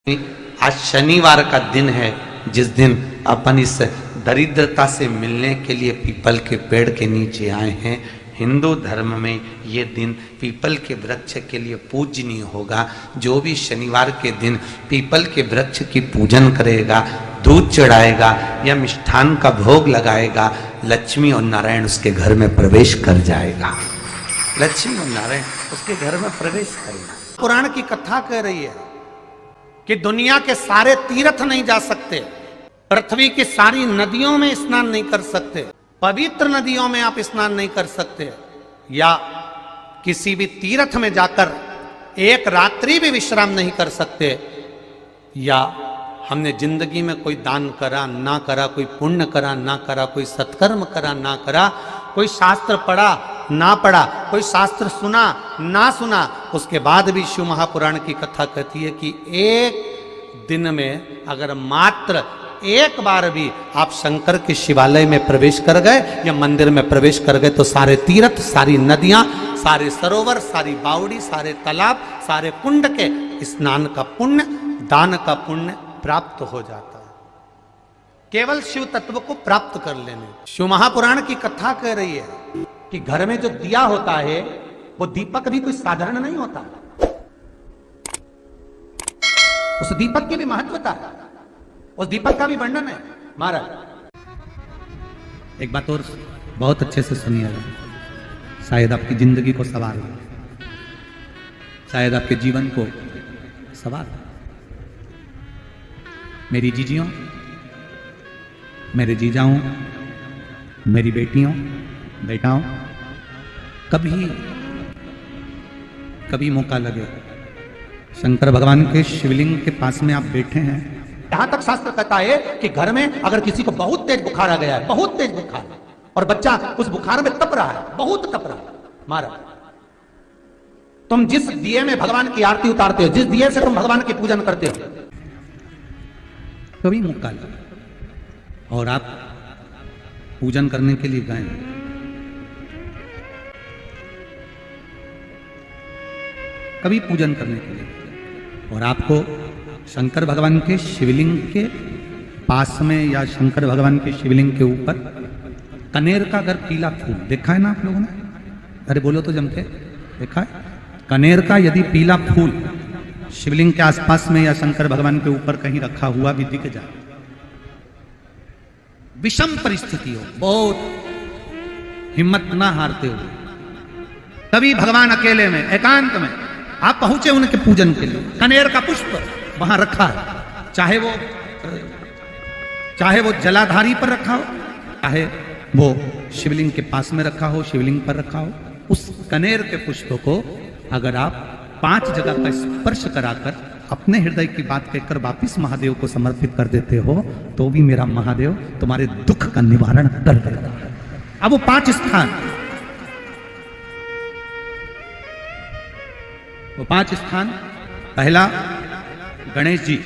आज शनिवार का दिन है जिस दिन अपन इस दरिद्रता से मिलने के लिए पीपल के पेड़ के नीचे आए हैं। हिंदू धर्म में ये दिन पीपल के वृक्ष के लिए पूजनीय होगा। जो भी शनिवार के दिन पीपल के वृक्ष की पूजन करेगा, दूध चढ़ाएगा या मिष्ठान का भोग लगाएगा, लक्ष्मी और नारायण उसके घर में प्रवेश कर जाएगा। लक्ष्मी और नारायण उसके घर में प्रवेश करेगा। पुराण की कथा कह रही है कि दुनिया के सारे तीर्थ नहीं जा सकते, पृथ्वी की सारी नदियों में स्नान नहीं कर सकते, पवित्र नदियों में आप स्नान नहीं कर सकते, या किसी भी तीर्थ में जाकर एक रात्रि भी विश्राम नहीं कर सकते, या हमने जिंदगी में कोई दान करा ना करा, कोई पुण्य करा ना करा, कोई सत्कर्म करा ना करा, कोई शास्त्र पढ़ा ना पढ़ा, कोई शास्त्र सुना ना सुना, उसके बाद भी शिव महापुराण की कथा कहती है कि एक दिन में अगर मात्र एक बार भी आप शंकर के शिवालय में प्रवेश कर गए या मंदिर में प्रवेश कर गए तो सारे तीर्थ, सारी नदियां, सारे सरोवर, सारी बावड़ी, सारे तालाब, सारे कुंड के स्नान का पुण्य, दान का पुण्य प्राप्त हो जाता है। केवल शिव तत्व को प्राप्त कर लेने। शिव महापुराण की कथा कह रही है कि घर में जो दिया होता है वो दीपक भी कोई साधारण नहीं होता, उस दीपक की भी महत्वता है, उस दीपक का भी वर्णन है। महाराज एक बात और बहुत अच्छे से सुनिएगा, शायद आपकी जिंदगी को सवार हो, शायद आपके जीवन को सवार हो। मेरी जीजियों, मेरे जीजाओं, मेरी बेटियों, बेटाओं, कभी मौका लगे शंकर भगवान के शिवलिंग के पास में आप बैठे हैं। यहां तक शास्त्र कहता है कि घर में अगर किसी को बहुत तेज बुखार आ गया है, बहुत तेज बुखार, और बच्चा उस बुखार में तप रहा है, बहुत तप रहा है, महाराज तुम जिस दिए में भगवान की आरती उतारते हो, जिस दिए से तुम भगवान की पूजन करते हो, कभी मौका लगे और आप पूजन करने के लिए गए, कभी पूजन करने के लिए, और आपको शंकर भगवान के शिवलिंग के पास में या शंकर भगवान के शिवलिंग के ऊपर कनेर का अगर पीला फूल देखा है ना आप लोगों ने, अरे बोलो तो जमके, देखा है? कनेर का यदि पीला फूल शिवलिंग के आसपास में या शंकर भगवान के ऊपर कहीं रखा हुआ भी दिख जाए, विषम परिस्थिति हो, बहुत हिम्मत ना हारते हुए, तभी भगवान अकेले में एकांत में आप पहुंचे उनके पूजन के लिए, कनेर का पुष्प वहां रखा है, चाहे वो जलाधारी पर रखा हो, चाहे वो शिवलिंग के पास में रखा हो, शिवलिंग पर रखा हो, उस कनेर के पुष्प को अगर आप 5 जगह का स्पर्श कराकर अपने हृदय की बात कहकर वापिस महादेव को समर्पित कर देते हो तो भी मेरा महादेव तुम्हारे दुख का निवारण कर देगा। अब वो 5 स्थान, वो 5 स्थान, पहला गणेश जी,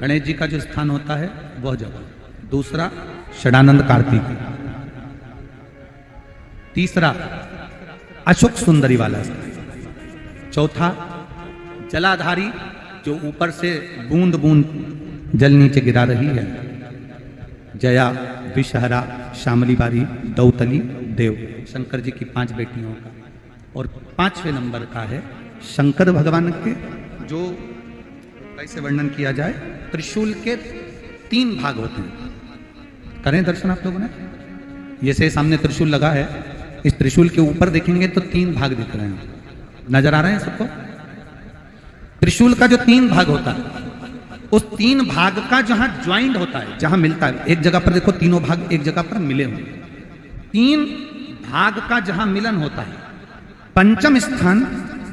गणेश जी का जो स्थान होता है वह जगह, दूसरा षडानंद कार्तिक, तीसरा अशोक सुंदरी वाला स्थान, चौथा जलाधारी जो ऊपर से बूंद बूंद जल नीचे गिरा रही है, जया, विषहरा, शामली बारी, दौतली, देव, शंकर जी की 5 बेटियों का, और 5वें नंबर का है शंकर भगवान के, जो कैसे वर्णन किया जाए, त्रिशूल के 3 भाग होते हैं। करें दर्शन आप लोगों ने, ये से सामने त्रिशूल लगा है, इस त्रिशूल के ऊपर देखेंगे तो 3 भाग दिख रहे हैं, नजर आ रहे हैं सबको? त्रिशूल का जो 3 भाग होता है, उस 3 भाग का जहां ज्वाइंट होता है, जहां मिलता है, एक जगह पर देखो तीनों भाग एक जगह पर मिले हुए, 3 भाग का जहां मिलन होता है, 5वां स्थान,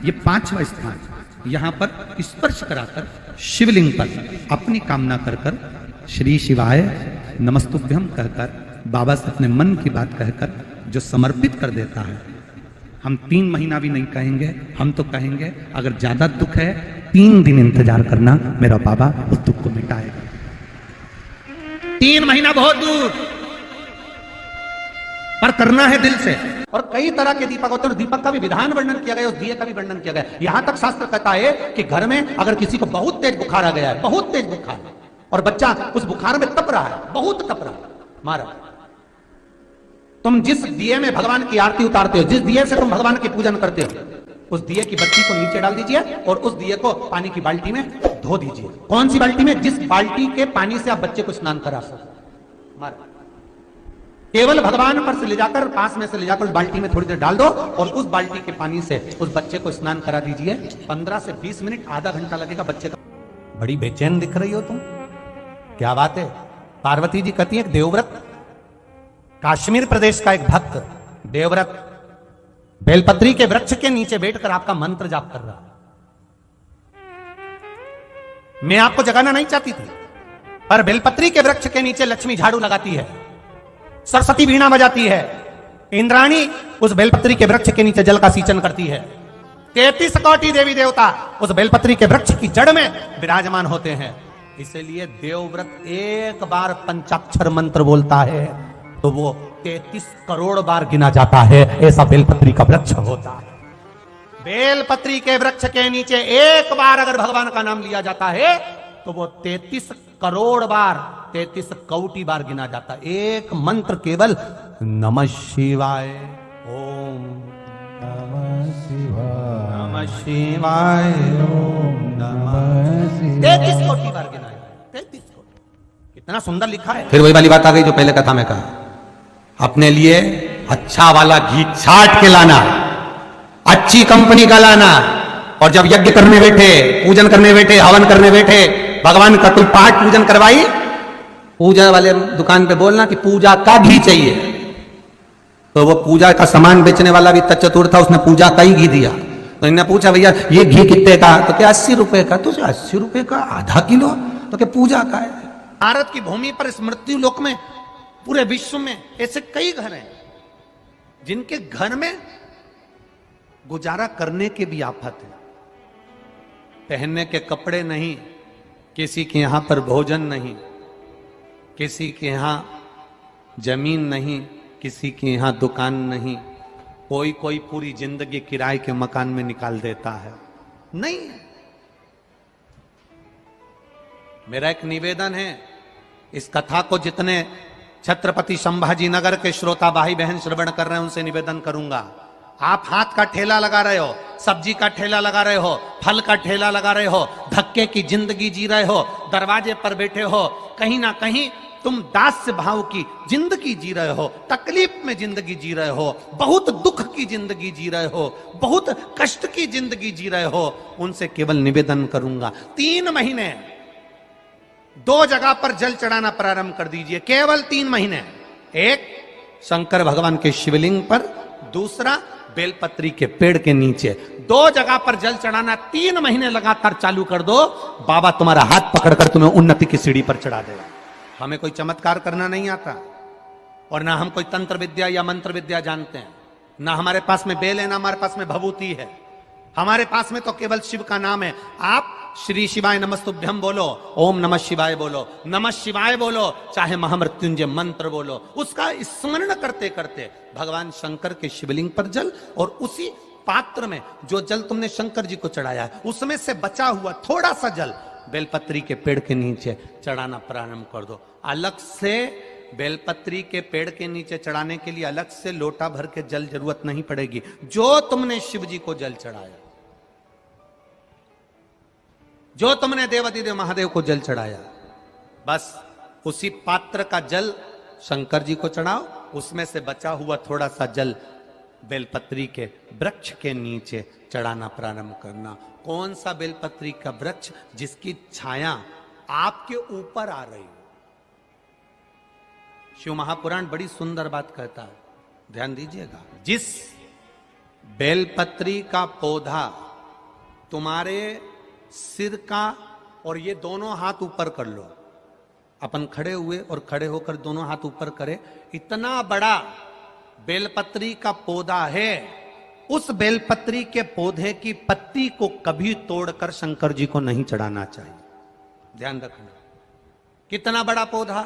ये 5वां स्थान, यहां पर स्पर्श कराकर शिवलिंग पर अपनी कामना कर कर श्री शिवाय नमस्तुभ्यम कहकर बाबा से अपने मन की बात कहकर जो समर्पित कर देता है, हम 3 महीना भी नहीं कहेंगे, हम तो कहेंगे अगर ज्यादा दुख है 3 दिन इंतजार करना, मेरा बाबा उस दुख को मिटाएगा। 3 महीना बहुत दूर, पर करना है दिल से। और कई तरह के दीपक होते हैं, दीपक का भी विधान वर्णन किया गया, उस दिए का भी वर्णन किया गया। यहां तक शास्त्र कहता है कि घर में अगर किसी को बहुत तेज बुखार आ गया है, बहुत तेज बुखार, और बच्चा उस बुखार में तप रहा है, बहुत तप रहा है, मारा, तुम जिस दिए में भगवान की आरती उतारते हो, जिस दिए से तुम भगवान की पूजन करते हो, उस दिए की बत्ती को नीचे डाल दीजिए और उस दिए को पानी की बाल्टी में धो दीजिए। कौन सी बाल्टी में? जिस बाल्टी के पानी से आप बच्चे को स्नान करा सको। मारा, केवल भगवान पर से ले जाकर, पास में से ले जाकर उस बाल्टी में थोड़ी देर डाल दो और उस बाल्टी के पानी से उस बच्चे को स्नान करा दीजिए। 15 से 20 मिनट, आधा घंटा लगेगा बच्चे का। बड़ी बेचैन दिख रही हो तुम, क्या बात है? पार्वती जी कहती है, देवव्रत, कश्मीर प्रदेश का एक भक्त देवव्रत बेलपत्री के वृक्ष के नीचे बैठकर आपका मंत्र जाप कर रहा। मैं आपको जगाना नहीं चाहती थी, पर बेलपत्री के वृक्ष के नीचे लक्ष्मी झाड़ू लगाती है, सरस्वती वीणा बजाती है, इंद्राणी उस बेलपत्री के वृक्ष के नीचे जल का सिंचन करती है, 33 कोटि देवी देवता उस बेलपत्री के वृक्ष की जड़ में विराजमान होते हैं। इसलिए देवव्रत एक बार पंचाक्षर मंत्र बोलता है तो वो 33 करोड़ बार गिना जाता है, ऐसा बेलपत्री का वृक्ष होता है। बेलपत्री के वृक्ष के नीचे एक बार अगर भगवान का नाम लिया जाता है तो वो 33 करोड़ बार, 33 कोटि बार गिना जाता है। एक मंत्र केवल नमः शिवाय, ओम नमः शिवाय, नमः शिवाय, ओम नमः शिवाय, 33 कोटि बार गिना है, 33 कोटि। कितना सुंदर लिखा है। फिर वही वाली बात आ गई जो पहले कथा में कहा, अपने लिए अच्छा वाला घी छाट के लाना, अच्छी कंपनी का लाना, और जब यज्ञ करने बैठे, पूजन करने बैठे, हवन करने बैठे, भगवान का कोई पाठ पूजन करवाई, पूजा वाले दुकान पे बोलना कि पूजा का घी चाहिए। तो वो पूजा का सामान बेचने वाला भी चतुर था, उसने पूजा का ही घी दिया। तो इन्होंने पूछा, भैया ये घी कितने का? तो क्या 80 रुपए का? तो 80 रुपए का आधा किलो? तो क्या पूजा का है? भारत की भूमि पर, इस मृत्यु लोक में, पूरे विश्व में ऐसे कई घर हैं जिनके घर में गुजारा करने के भी आफत है। पहनने के कपड़े नहीं, किसी के यहां पर भोजन नहीं, किसी के यहां जमीन नहीं, किसी के यहां दुकान नहीं, कोई पूरी जिंदगी किराए के मकान में निकाल देता है। नहीं, मेरा एक निवेदन है, इस कथा को जितने छत्रपति संभाजी नगर के श्रोता भाई बहन श्रवण कर रहे हैं उनसे निवेदन करूंगा, आप हाथ का ठेला लगा रहे हो, सब्जी का ठेला लगा रहे हो, फल का ठेला लगा रहे हो, धक्के की जिंदगी जी रहे हो, दरवाजे पर बैठे हो, कहीं ना कहीं तुम दास्य भाव की जिंदगी जी रहे हो, तकलीफ में जिंदगी जी रहे हो, बहुत दुख की जिंदगी जी रहे हो, बहुत कष्ट की जिंदगी जी रहे हो, उनसे केवल निवेदन करूंगा, 3 महीने 2 जगह पर जल चढ़ाना प्रारंभ कर दीजिए, केवल 3 महीने। एक शंकर भगवान के शिवलिंग पर, दूसरा बेलपत्री के पेड़ के नीचे, 2 जगह पर जल चढ़ाना 3 महीने लगातार चालू कर दो, बाबा तुम्हारा हाथ पकड़कर तुम्हें उन्नति की सीढ़ी पर चढ़ा देगा। हमें कोई चमत्कार करना नहीं आता, और ना हम कोई तंत्र विद्या या मंत्र विद्या जानते हैं, ना हमारे पास में बेल है, ना हमारे पास में भभूति है, हमारे पास में तो केवल शिव का नाम है। आप श्री शिवाय नमस्तुभ्यम बोलो, ओम नमः शिवाय बोलो, नमः शिवाय बोलो, चाहे महामृत्युंजय मंत्र बोलो, उसका स्मरण करते करते भगवान शंकर के शिवलिंग पर जल, और उसी पात्र में जो जल तुमने शंकर जी को चढ़ाया है उसमें से बचा हुआ थोड़ा सा जल बेलपत्री के पेड़ के नीचे चढ़ाना प्रारंभ कर दो। अलग से बेलपत्री के पेड़ के नीचे चढ़ाने के लिए अलग से लोटा भर के जल जरूरत नहीं पड़ेगी। जो तुमने शिव जी को जल चढ़ाया, जो तुमने देवादिदेव महादेव को जल चढ़ाया, बस उसी पात्र का जल शंकर जी को चढ़ाओ, उसमें से बचा हुआ थोड़ा सा जल बेलपत्री के वृक्ष के नीचे चढ़ाना प्रारंभ करना। कौन सा बेलपत्री का वृक्ष? जिसकी छाया आपके ऊपर आ रही हो। शिव महापुराण बड़ी सुंदर बात कहता है, ध्यान दीजिएगा। जिस बेलपत्री का पौधा तुम्हारे सिर का, और ये दोनों हाथ ऊपर कर लो, अपन खड़े हुए और खड़े होकर दोनों हाथ ऊपर करे, इतना बड़ा बेलपत्री का पौधा है, उस बेलपत्री के पौधे की पत्ती को कभी तोड़कर शंकर जी को नहीं चढ़ाना चाहिए। ध्यान रखना, कितना बड़ा पौधा।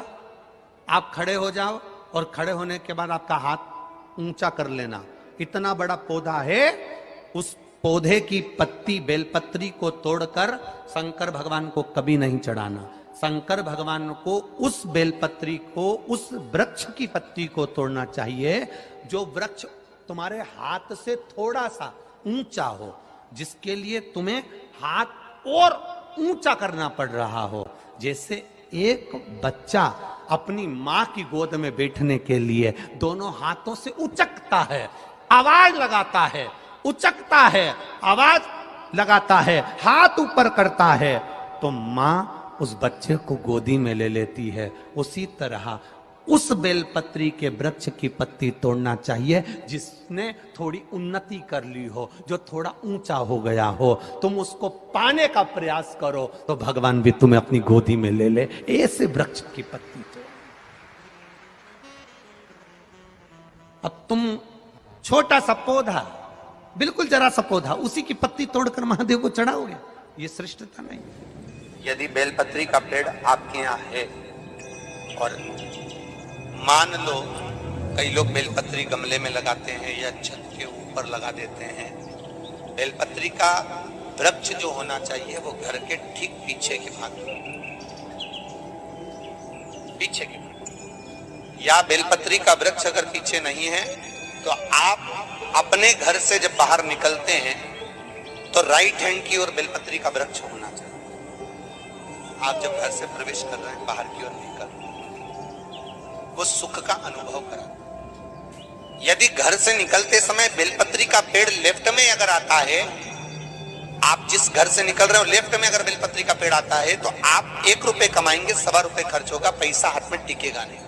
आप खड़े हो जाओ और खड़े होने के बाद आपका हाथ ऊंचा कर लेना। इतना बड़ा पौधा है, उस पौधे की पत्ती बेलपत्री को तोड़कर शंकर भगवान को कभी नहीं चढ़ाना। शंकर भगवान को उस बेलपत्री को, उस वृक्ष की पत्ती को तोड़ना चाहिए जो वृक्ष तुम्हारे हाथ से थोड़ा सा ऊंचा हो, जिसके लिए तुम्हें हाथ और ऊंचा करना पड़ रहा हो। जैसे एक बच्चा अपनी मां की गोद में बैठने के लिए दोनों हाथों से उचकता है, आवाज लगाता है, उचकता है, आवाज लगाता है, हाथ ऊपर करता है, तो मां उस बच्चे को गोदी में ले लेती है। उसी तरह उस बेलपत्री के वृक्ष की पत्ती तोड़ना चाहिए जिसने थोड़ी उन्नति कर ली हो, जो थोड़ा ऊंचा हो गया हो। तुम उसको पाने का प्रयास करो तो भगवान भी तुम्हें अपनी गोदी में ले ले। ऐसे वृक्ष की पत्ती तोड़। अब तुम छोटा सा पौधा, बिल्कुल जरा सा पौधा, उसी की पत्ती तोड़कर महादेव को चढ़ाओगे, ये श्रेष्ठता नहीं। यदि बेलपत्री का पेड़ आपके यहाँ है और मान लो कई लोग बेलपत्री गमले में लगाते हैं या छत के ऊपर लगा देते हैं, बेलपत्री का वृक्ष जो होना चाहिए वो घर के ठीक पीछे के भाग में, पीछे के भाग। या बेलपत्री का वृक्ष अगर पीछे नहीं है तो आप अपने घर से जब बाहर निकलते हैं तो राइट हैंड की ओर बेलपत्री का वृक्ष होना चाहिए। आप जब घर से प्रवेश कर रहे हैं, बाहर की ओर निकल, वो सुख का अनुभव करा। यदि घर से निकलते समय बेलपत्री का पेड़ लेफ्ट में अगर आता है, आप जिस घर से निकल रहे हो लेफ्ट में अगर बेलपत्री का पेड़ आता है तो आप 1 रुपए कमाएंगे, 1.25 रुपए खर्च होगा, पैसा हाथ में टिकेगा नहीं।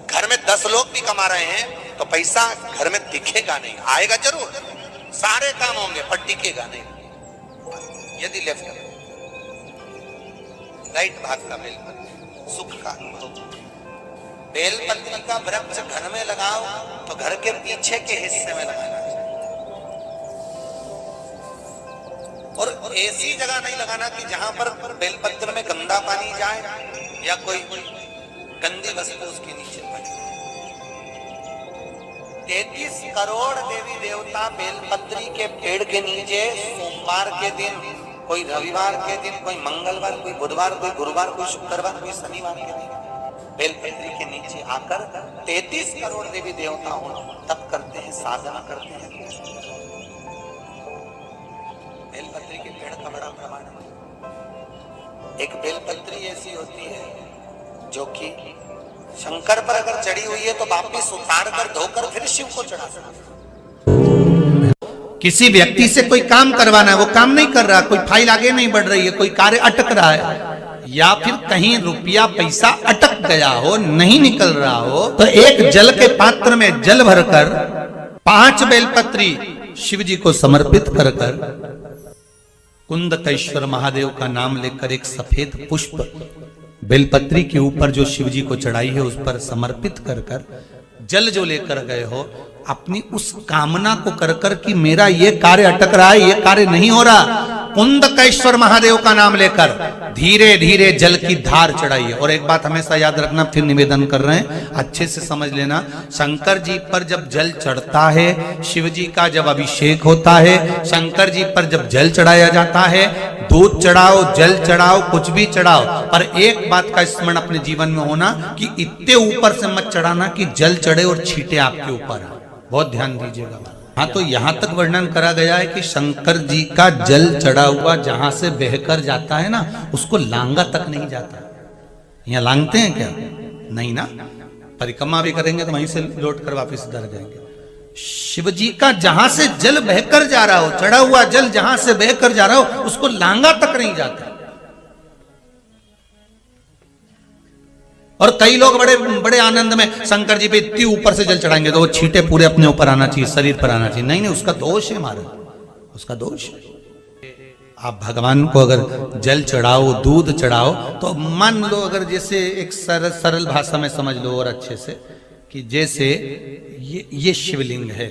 घर में 10 लोग भी कमा रहे हैं तो पैसा घर में दिखेगा नहीं, आएगा जरूर, सारे काम होंगे पर टिकेगा नहीं। यदि लेफ्ट में राइट भाग का बेलपत्री, सुख का अनुभव। बेलपत्री का वृक्ष घर में लगाओ तो घर के पीछे के हिस्से में लगाना चाहिए, और ऐसी जगह नहीं लगाना कि जहां पर बेलपत्र में गंदा पानी जाए या कोई गंदी वस्तु उसके नीचे पड़े। 33 करोड़ देवी देवता बेलपत्री के पेड़ के नीचे सोमवार के दिन, कोई रविवार के दिन, कोई मंगलवार, कोई बुधवार, कोई गुरुवार, कोई शुक्रवार, कोई शनिवार के दिन बेलपत्री के नीचे आकर 33 करोड़ देवी देवता हो तप करते हैं, साधना करते हैं। बेलपत्री के पेड़ का बड़ा प्रमाण है। एक बेलपत्री ऐसी होती है जो कि शंकर पर अगर चढ़ी हुई है तो वापिस उतार कर धोकर फिर शिव को चढ़ा सकते। किसी व्यक्ति से कोई काम करवाना है, वो काम नहीं कर रहा, कोई फाइल आगे नहीं बढ़ रही है, कोई कार्य अटक रहा है, या फिर कहीं रुपया पैसा अटक गया हो, नहीं निकल रहा हो, तो एक जल के पात्र में जल भरकर 5 बेलपत्री शिव जी को समर्पित कर कर कुंदकेश्वर महादेव का नाम लेकर एक सफेद पुष्प बेलपत्री के ऊपर जो शिव जी को चढ़ाई है उस पर समर्पित कर कर जल जो लेकर गए हो, अपनी उस कामना को कर कर कि मेरा ये कार्य अटक रहा है, ये कार्य नहीं हो रहा, कुंदकेश्वर महादेव का नाम लेकर धीरे धीरे जल की धार चढ़ाइए। और एक बात हमेशा याद रखना, फिर निवेदन कर रहे हैं, अच्छे से समझ लेना, शंकर जी पर जब जल चढ़ता है, शिव जी का जब अभिषेक होता है, शंकर जी पर जब जल चढ़ाया जाता है, दूध चढ़ाओ, जल चढ़ाओ, कुछ भी चढ़ाओ, पर एक बात का स्मरण अपने जीवन में होना कि इतने ऊपर से मत चढ़ाना कि जल चढ़े और छींटे आपके ऊपर। बहुत ध्यान दीजिएगा। हाँ, तो यहां तक वर्णन करा गया है कि शंकर जी का जल चढ़ा हुआ जहां से बहकर जाता है ना, उसको लांगा तक नहीं जाता। यहाँ लांगते हैं क्या? नहीं ना, परिक्रमा भी करेंगे तो वहीं से लौट कर वापिस इधर जाएंगे। शिव जी का जहां से जल बहकर जा रहा हो, चढ़ा हुआ जल जहां से बहकर जा रहा हो, उसको लांगा तक नहीं जाता। और कई लोग बड़े बड़े आनंद में शंकर जी पे इतनी ऊपर से जल चढ़ाएंगे तो वो छींटे पूरे अपने ऊपर आना चाहिए, शरीर पर आना चाहिए। नहीं नहीं, उसका दोष है हमारा, उसका दोष है। आप भगवान को अगर जल चढ़ाओ, दूध चढ़ाओ, तो मान लो अगर जैसे एक सरल भाषा में समझ लो और अच्छे से, कि जैसे ये शिवलिंग है,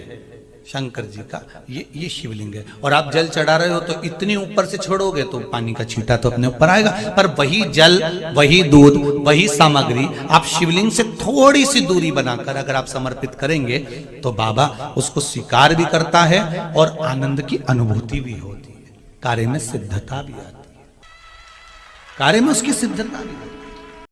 शंकर जी का ये शिवलिंग है। और आप जल चढ़ा रहे हो तो इतनी ऊपर से छोड़ोगे तो पानी का छींटा तो अपने ऊपर आएगा, पर वही जल, वही दूध, वही सामग्री आप शिवलिंग से थोड़ी सी दूरी बनाकर अगर आप समर्पित करेंगे तो बाबा उसको स्वीकार भी करता है और आनंद की अनुभूति भी होती है। कार्य में सिद्धता भी आती है, कार्य में उसकी सिद्धता भी